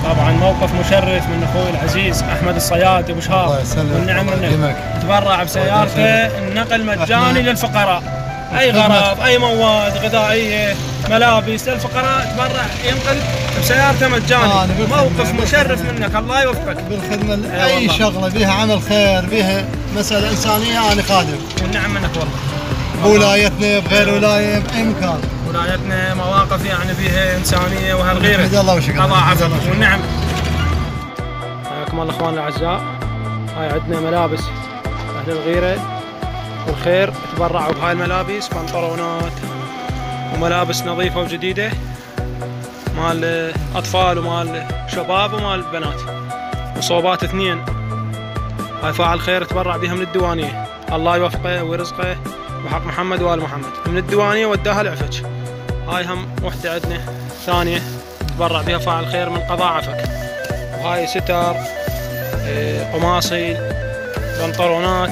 طبعا موقف مشرف من اخوي العزيز احمد الصياد ابو شهاب، والنعم انك تبرع بسيارته النقل مجاني للفقراء، اي غرض اي مواد غذائيه ملابس للفقراء تبرع ينقل بسيارته مجاني. موقف مشرف منك، الله يوفقك بالخدمه. اي شغله بها عمل خير بها مساله انسانيه انا خادم، والنعم منك والله. بولايتنا بغير ولايه باي مكان، ولايتنا مواقف يعني فيها انسانيه وهالغيره. حمد الله وشكرا. الله عافيك والنعم. حياكم الله اخواننا الاعزاء. هاي عندنا ملابس اهل الغيره والخير، تبرعوا بهاي الملابس، بنطلونات وملابس نظيفه وجديده مال اطفال ومال شباب ومال بنات، وصوبات 2. هاي فاعل خير تبرع بها من الديوانيه، الله يوفقه ويرزقه بحق محمد وآل محمد. من الديوانيه وداها لعفج. هاي هم وحده عندنا ثانيه تبرع بها فاعل خير من قضاء عفك. وهاي ستر، قماصي، بنطلونات،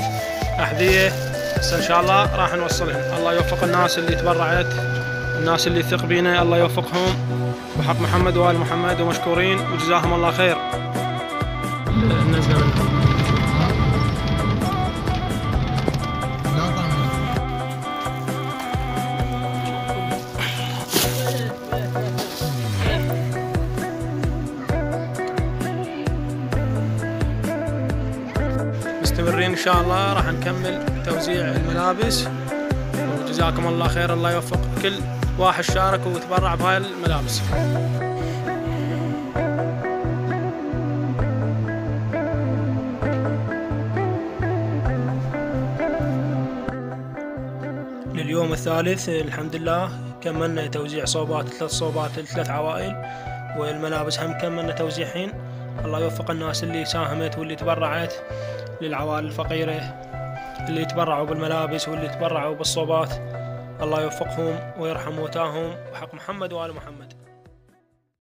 احذيه، هسه ان شاء الله راح نوصلهم. الله يوفق الناس اللي تبرعت، الناس اللي تثق بينا، الله يوفقهم بحق محمد وآل محمد، ومشكورين وجزاهم الله خير. نزل مستمرين ان شاء الله، راح نكمل توزيع الملابس، وجزاكم الله خير. الله يوفق كل واحد شارك وتبرع بهاي الملابس. لليوم الثالث الحمد لله كملنا توزيع صوبات، 3 صوبات ل3 عوائل، والملابس هم كملنا توزيع حين. الله يوفق الناس اللي ساهمت واللي تبرعت للعوائل الفقيرة، اللي تبرعوا بالملابس واللي تبرعوا بالصوبات، الله يوفقهم ويرحم موتاهم بحق محمد وآل محمد.